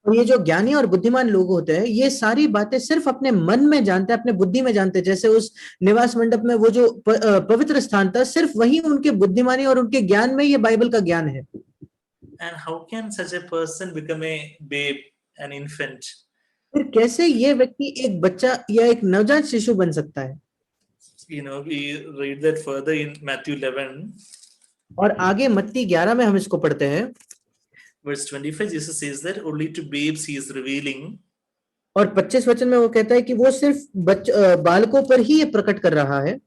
और ये जो ज्ञानी और बुद्धिमान लोग होते हैं, ये सारी बातें सिर्फ अपने मन में जानते हैं, अपने बुद्धि में जानते हैं। जैसे उस निवास मंडप में वो जो पवित्र स्थान था, सिर्फ वही उनके बुद्धिमानी और उनके ज्ञान में ये बाइबल का ज्ञान है। And how can such a person become a babe, an infant? फिर कैसे ये व्यक्ति एक बच्चा या एक नवजात शिशु बन सकता है? We read that further in Matthew 11. और आगे मत्ती 11 में हम इसको पढ़ते हैं। Verse 25, Jesus says that only to babes he is revealing. और 25 वचन में वो कहता है कि वो सिर्फ बालकों पर ही ये प्रकट कर रहा है।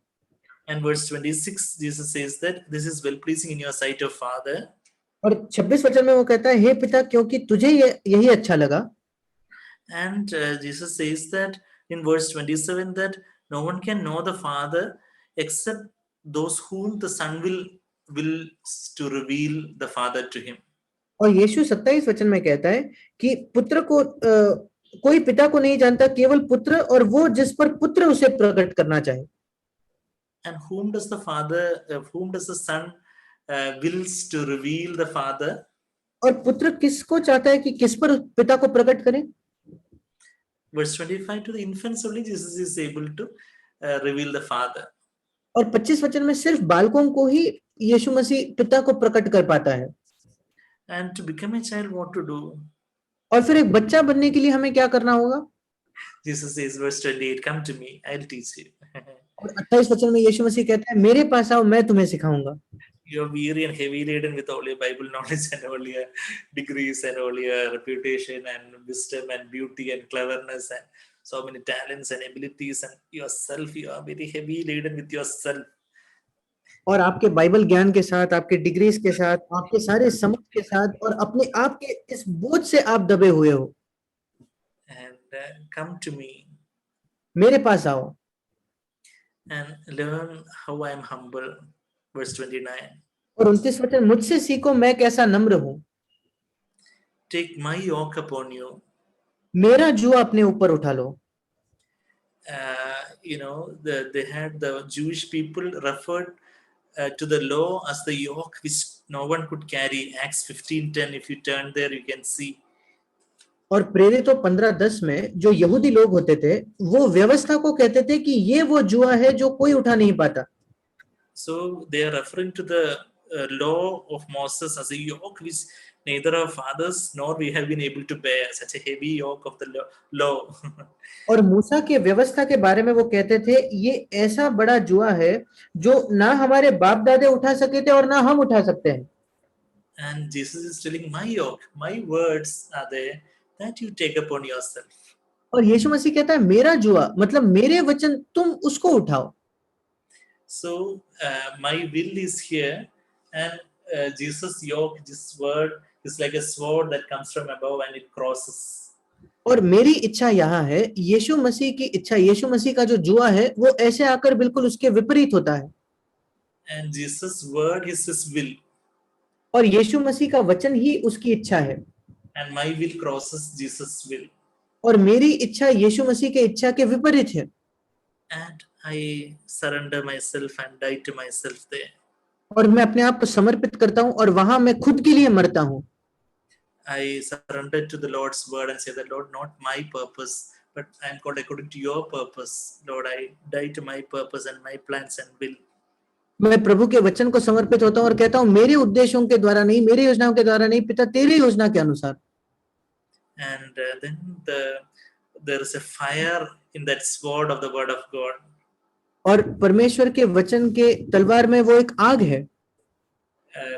And verse 26, Jesus says that this is well pleasing in your sight, of Father. और 26 वचन में वो कहता है, हे पिता, क्योंकि तुझे यही अच्छा लगा। And Jesus says that in verse 27 that no one can know the Father except those whom the Son will to reveal the Father to him. और यीशु 27 वचन में कहता है कि पुत्र को कोई पिता को नहीं जानता, केवल पुत्र और वो जिस पर पुत्र उसे प्रकट करना चाहे। And whom does the Son wills to reveal the Father? और पुत्र किसको चाहता है कि किस पर पिता को प्रकट करें? Verse 25, to the infants only Jesus is able to reveal the Father. और 25 वचन में सिर्फ बालकों को ही यीशु मसीह पिता को प्रकट कर पाता है। And to become a child, what to do? और फिर एक बच्चा बनने के लिए हमें क्या करना होगा? Jesus says, verse 28, come to me, I'll teach you. और 28 वचन में यीशु मसीह कहता है, मेरे पास आओ, मैं तुम्हें सिखाऊंगा। You're weary and heavy laden with all your Bible knowledge and all your degrees and all your reputation and wisdom and beauty and cleverness and so many talents and abilities and yourself. You are very heavy laden with yourself. और आपके Bible ज्ञान के साथ, आपके degrees के साथ, आपके सारे समझ के साथ और अपने आप के इस बोझ से आप दबे हुए हो। And come to me मेरे पास आओ and learn how I am humble. Verse 29. और 29 वचन, मुझसे सीखो मैं कैसा नम्र हूं। Take my yoke upon you. मेरा जुआ अपने ऊपर उठा लो। You know, they had the Jewish people referred to the law as the yoke which no one could carry. Acts 15:10. If you turn there, you can see. और प्रेरितों 15:10 में जो यहूदी लोग होते थे, वो व्यवस्था को कहते थे कि ये वो जुआ है जो कोई उठा नहीं पाता। So they are referring to the law of Moses as a yoke which neither our fathers nor we have been able to bear, such a heavy yoke of the law. और मूसा के व्यवस्था के बारे में वो कहते थे, ये ऐसा बड़ा जुआ है जो ना हमारे बाप दादे उठा सके थे और ना हम उठा सकते हैं। And Jesus is telling, my yoke, my words are there that you take upon yourself. और यीशु मसीह कहता है मेरा जुआ, मतलब मेरे वचन तुम उसको उठाओ। So my will is here, and Jesus' yoke, this word is like a sword that comes from above and it crosses. और मेरी इच्छा यहाँ है, यीशु मसीह की इच्छा, यीशु मसीह का जो जुआ है वो ऐसे आकर बिल्कुल उसके विपरीत होता है। And Jesus' word is his will. और यीशु मसीह का वचन ही उसकी इच्छा है। And my will crosses Jesus' will. और मेरी इच्छा यीशु मसीह के इच्छा के विपरीत है। And I surrender myself and die to myself there. और मैं अपने आप को समर्पित करता हूँ और वहां मैं खुद के लिए मरता हूँ। I surrender to the Lord's word and say that, Lord, not my purpose, but I am called according to your purpose. Lord, I die to my purpose and my plans and will. मैं प्रभु के वचन को समर्पित होता हूँ और कहता हूँ मेरे उद्देश्यों के द्वारा नहीं, मेरी योजनाओं के द्वारा नहीं, पिता तेरी योजना के अनुसार। And then there is a fire in that sword of the word of God. और परमेश्वर के वचन के तलवार में वो एक आग है।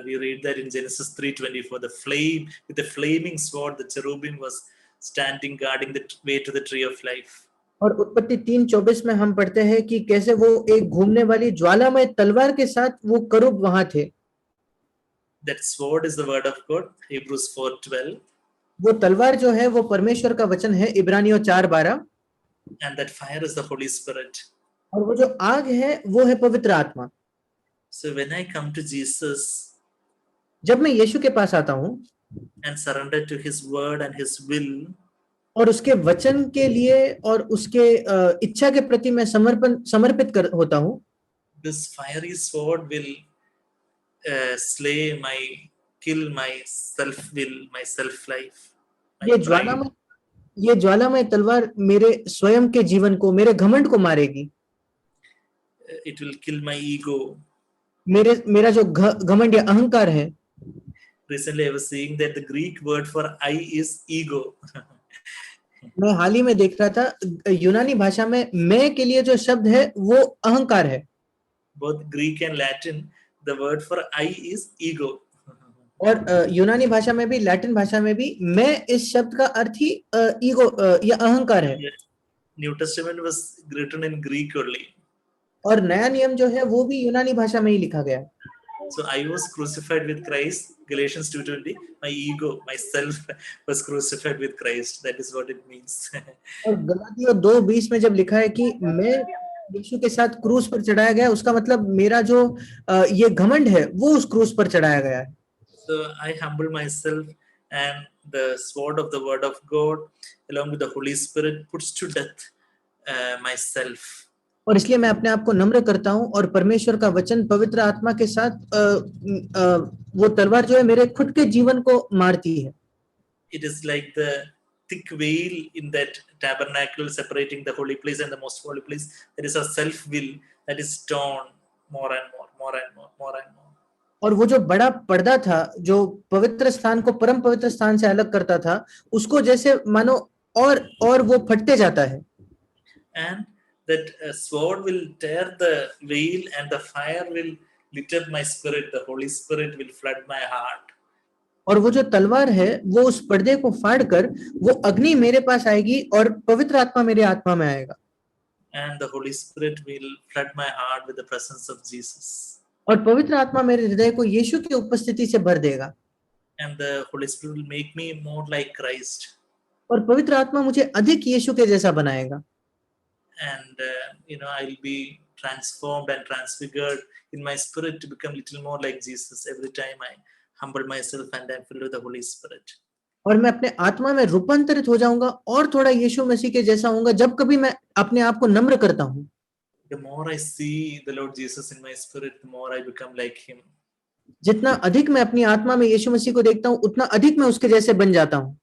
We read that in Genesis 3:24. The flame with the flaming sword, the cherubim was standing guarding the way to the tree of life. और उत्पत्ति 3:24 में हम पढ़ते हैं कि कैसे वो एक घूमने वाली ज्वालामय तलवार के साथ वो करूब वहां थे। That sword is the word of God. Hebrews 4:12. वो तलवार जो है वो परमेश्वर का वचन है, इब्रानियों 4:12। And that fire is the Holy Spirit. और वो जो आग है वो है पवित्र आत्मा। So when I come to Jesus, जब मैं यीशु के पास आता हूँ and surrender to his word and his will, और उसके वचन के लिए और उसके इच्छा के प्रति मैं समर्पित होता हूँ, this fiery sword will slay my, kill my self will, my self life, my pride. ये ज्वालामय तलवार मेरे स्वयं के जीवन को, मेरे घमंड को मारेगी। It will kill my ego. मेरा जो घमंड या अहंकार है। Recently I was seeing that the Greek word for I is ego. मैं हाल ही में देख रहा था यूनानी भाषा में मैं के लिए जो शब्द है वो अहंकार है। Both Greek and Latin, the word for I is ego. और यूनानी भाषा में भी, लैटिन भाषा में भी मैं इस शब्द का अर्थ ही ईगो या अहंकार है। New Testament was written in Greek only. और नया नियम जो है वो भी यूनानी भाषा में ही लिखा गया है। So I was crucified with Christ. Galatians 2:20. My ego, myself, was crucified with Christ. That is what it means. और गलातियों 2:20 में जब लिखा है कि मैं यीशु के साथ क्रूस पर चढ़ाया गया, उसका मतलब मेरा जो ये घमंड है वो उस क्रूस पर चढ़ाया गया है। So I humble myself, and the sword of the word of God, along with the Holy Spirit, puts to death myself. और इसलिए मैं अपने आप को नम्र करता हूँ और परमेश्वर का वचन पवित्र आत्मा के साथ वो तलवार जो है मेरे खुद के जीवन को मारती है। It is like the thick veil in that tabernacle separating the holy place and the most holy place. There is a self will that is torn more and more, more and more, more and more. और वो जो बड़ा पर्दा था जो पवित्र स्थान को परम पवित्र स्थान से अलग करता था, उसको जैसे मानो और वो फटते जाता है. And that sword will tear the veil and the fire will lit up my spirit. The Holy Spirit will flood my heart. और वो जो तलवार है वो उस पर्दे को फाड़कर वो अग्नि मेरे पास आएगी और पवित्र आत्मा मेरे आत्मा में आएगा. And the Holy Spirit will flood my heart with the presence of Jesus. और पवित्र आत्मा मेरे हृदय को यीशु की उपस्थिति से भर देगा. And the Holy Spirit will make me more like Christ. और पवित्र आत्मा मुझे अधिक यीशु के जैसा बनाएगा. And I'll be transformed and transfigured in my spirit to become little more like Jesus every time I humble myself and I'm filled with the Holy Spirit. और मैं अपने आत्मा में रूपांतरित हो जाऊंगा और थोड़ा यीशु मसीह के जैसा होऊंगा जब कभी मैं अपने आप को नम्र करता हूँ. The more I see the Lord Jesus in my spirit, the more I become like him. जितना अधिक मैं अपनी आत्मा में यीशु मसीह को देखता हूँ उतना अधिक मैं उसके जैसे बन जाता हूँ.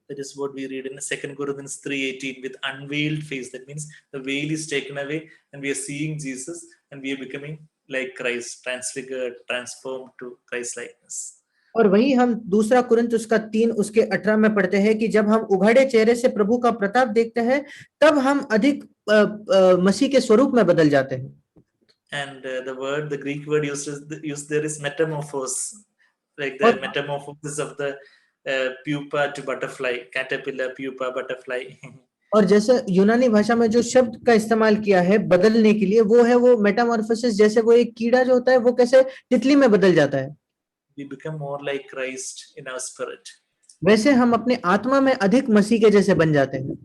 That is what we read in 2 Corinthians 3:18 with unveiled face. That means the veil is taken away and we are seeing Jesus and we are becoming like Christ, transfigured, transformed to Christ likeness. और वही हम दूसरा Corinth उसका 3 उसके 18 में पढ़ते हैं कि जब हम उघाड़े चेहरे से प्रभु का प्रताप देखते हैं तब हम अधिक मसीह के स्वरूप में बदल जाते हैं. And the Greek word used there is metamorphose, like the metamorphosis of the pupa to butterfly, caterpillar, pupa, butterfly. और जैसे यूनानी भाषा में जो शब्द का इस्तेमाल किया है बदलने के लिए वो है वो मेटामॉर्फोसिस. जैसे वो एक कीड़ा जो होता है वो कैसे तितली में बदल जाता है, We become more like Christ in our spirit. वैसे हम अपने आत्मा में अधिक मसीह के जैसे बन जाते हैं.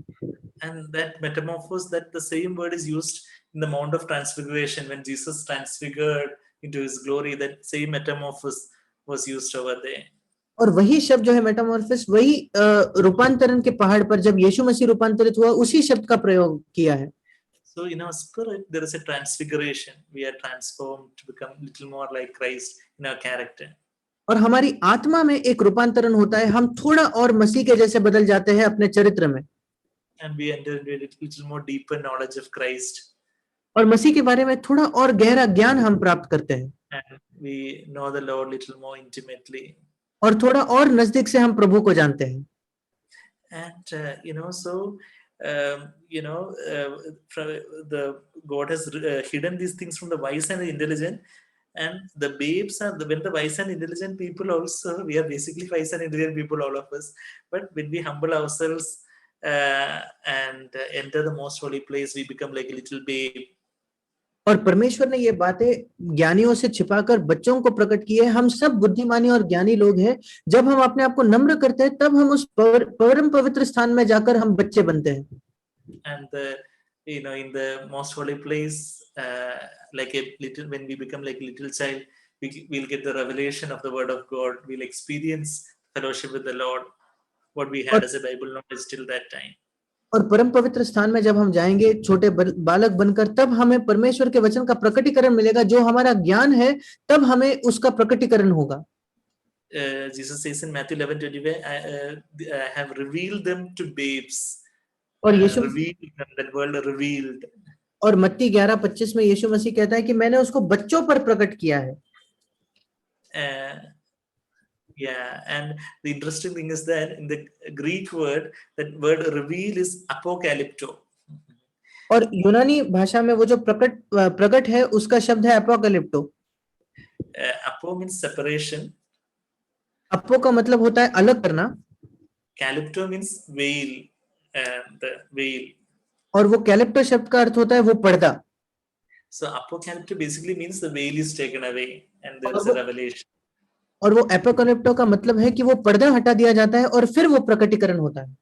And that metamorphose, that the same word is used in the Mount of Transfiguration when Jesus transfigured into his glory. That same metamorphose was used over there. और वही शब्द जो है मेटामॉर्फोसिस वही रूपांतरण के पहाड़ पर जब यीशु मसीह रूपांतरित हुआ उसी शब्द का प्रयोग किया है. So in our spirit there is a transfiguration. We are transformed to become little more like Christ in our character. और हमारी आत्मा में एक रूपांतरण होता है, हम थोड़ा और मसीह के जैसे बदल जाते हैं अपने चरित्र में. And we enter into a little more deeper knowledge of Christ. और मसीह के बारे में थोड़ा और गहरा ज्ञान हम प्राप्त करते हैं. And we know the Lord little more intimately. और थोड़ा और नजदीक से हम प्रभु को जानते हैं. And the God has hidden these things from the wise and the intelligent. And the babes are when the wise and intelligent people also, we are basically wise and intelligent people, all of us. But when we humble ourselves and enter the most holy place, we become like a little babe. और परमेश्वर ने ये बातें ज्ञानियों से छिपाकर बच्चों को प्रकट की है. हम सब बुद्धिमानी और ज्ञानी लोग हैं. जब हम अपने आप को नम्र करते हैं तब हम उस परम पवित्र स्थान में जाकर हम बच्चे बनते हैं. And in the most holy place, like a little, when we become like a little child, we'll get the revelation of the word of God. We'll experience fellowship with the Lord, what we had as a Bible knowledge till that time. और परम पवित्र स्थान में जब हम जाएंगे छोटे बालक बनकर तब हमें परमेश्वर के वचन का प्रकटीकरण मिलेगा. जो हमारा ज्ञान है तब हमें उसका प्रकटीकरण होगा. Jesus says in Matthew 11:25, I have revealed them to babes. और यीशु that word revealed. और मत्ती 11:25 में यीशु मसीह कहता है कि मैंने उसको बच्चों पर प्रकट किया है. And the interesting thing is that in the Greek word, that word reveal is apocalypto. और यूनानी भाषा में वो जो प्रकट है उसका शब्द है अपोकलिप्टो. Apo means separation. अपो का मतलब होता है अलग करना. Calypto means veil, the veil. और वो कैलिप्टो शब्द का अर्थ होता है वो पर्दा. So apocalypto basically means the veil is taken away and there is a revelation. और वो एपोकलिप्टो का मतलब है कि वो पर्दा हटा दिया जाता है और फिर वो प्रकटीकरण होता है.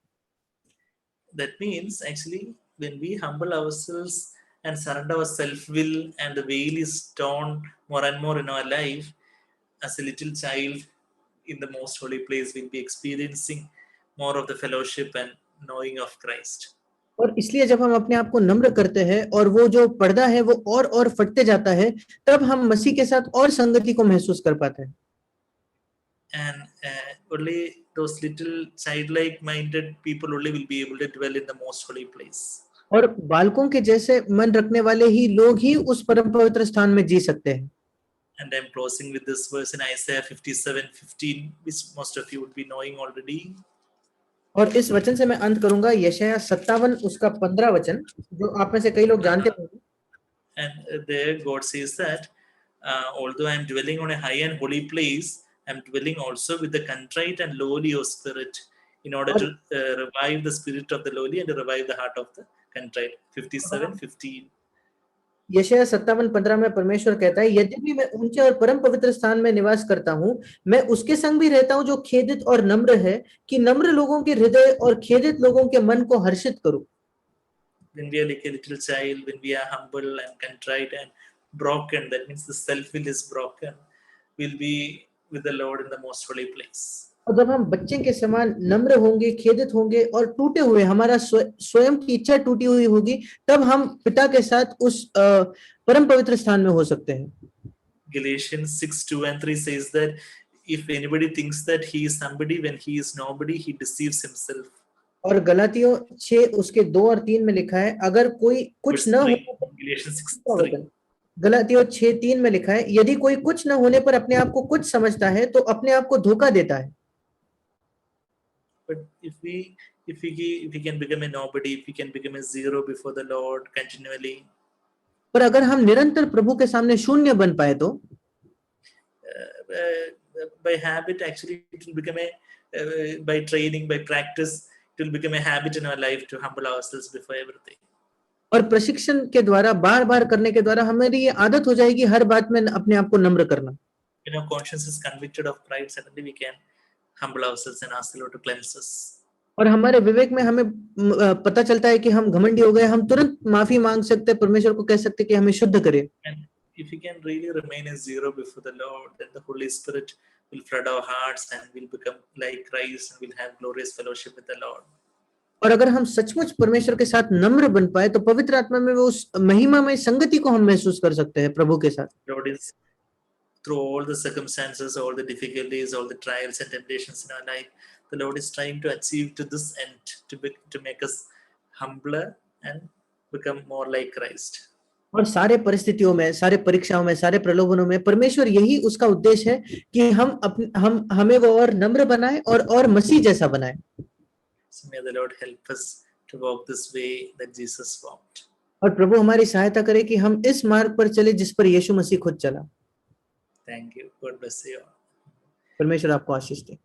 That means actually when we humble ourselves and surrender our self-will and the veil is torn more and more in our life, as a little child in the most holy place, we'll be experiencing more of the fellowship and knowing of Christ. और इसलिए जब हम अपने आप को नम्र करते हैं और वो जो पर्दा है वो और फटते जाता है तब हम मसीह के साथ और संगति को महसूस कर पाते हैं. and only those little childlike minded people only will be able to dwell in the most holy place. और बालकों के जैसे मन रखने वाले ही लोग ही उस परम पवित्र स्थान में जी सकते हैं। And I'm closing with this verse in Isaiah 57:15, which most of you would be knowing already. और इस वचन से मैं अंत करूंगा, यशायाह 57 उसका 15 वचन, जो आप में से कई लोग जानते होंगे। And there God says that although I'm dwelling on a high and holy place, I'm dwelling also with the contrite and lowly of spirit, in order to revive the spirit of the lowly and to revive the heart of the contrite. 57:15. यशायाह 57:15 में परमेश्वर कहता है, यद्यपि मैं ऊंचे और परम पवित्र स्थान में निवास करता हूँ, मैं उसके संग भी रहता हूँ जो खेदित और नम्र है, कि नम्र लोगों के हृदय और खेदित लोगों के मन को हर्षित करूं। When we are like a little child, when we are humble and contrite and broken, that means the self will is broken, we'll be with the Lord in the most holy place. और जब हम बच्चे के समान नम्र होंगे, खेदित होंगे और टूटे हुए, हमारा स्वयं की इच्छा टूटी हुई होगी, तब हम पिता के साथ उस परम पवित्र स्थान में हो सकते हैं। Galatians 6:2-3 says that if anybody thinks that he is somebody when he is nobody, he deceives himself. और गलातियों 6 उसके 2 और 3 में लिखा है, अगर कोई कुछ Verse न 3, होने पर, Galatians 6:3. गलातियों 6:3 में लिखा है, यदि कोई कुछ न होने पर अपने आप को कुछ समझता है तो अपने आप को धोखा देता है। But if we can become a nobody, if we can become a zero before the Lord continually, पर अगर हम निरंतर प्रभु के सामने शून्य बन पाए तो by habit actually it will become a by training, by practice, it will become a habit in our life to humble ourselves before everything. और प्रशिक्षण के द्वारा, बार बार करने के द्वारा हमारी ये आदत हो जाएगी हर बात में अपने आप को नम्र करना। Conscience is convicted of pride, suddenly we can humble ourselves and ask the Lord to cleanse us. और हमारे विवेक में हमें पता चलता है कि हम घमंडी हो गए, हम तुरंत माफी मांग सकते हैं, परमेश्वर को कह सकते हैं कि हमें शुद्ध करे। And if we can really remain as zero before the Lord, then the Holy Spirit will flood our hearts and we'll become like Christ and we'll have glorious fellowship with the Lord. और अगर हम सचमुच परमेश्वर के साथ नम्र बन पाए तो पवित्र आत्मा में वो उस महिमा में संगति को हम महसूस कर सकते हैं प्रभु के साथ। Lord is through all the circumstances, all the difficulties, all the trials and temptations in our life, the Lord is trying to achieve to this end, to make us humbler and become more like Christ. और सारे परिस्थितियों में, सारे परीक्षाओं में, सारे प्रलोभनों में परमेश्वर यही उसका उद्देश्य है कि हमें वो और नम्र बनाए और मसीह जैसा बनाए। So may the Lord help us to walk this way that Jesus walked. और प्रभु हमारी सहायता करे कि हम इस मार्ग पर चले जिस पर यीशु मसीह खुद चला। Thank you. God bless you all. परमेश्वर आपको आशीष दे।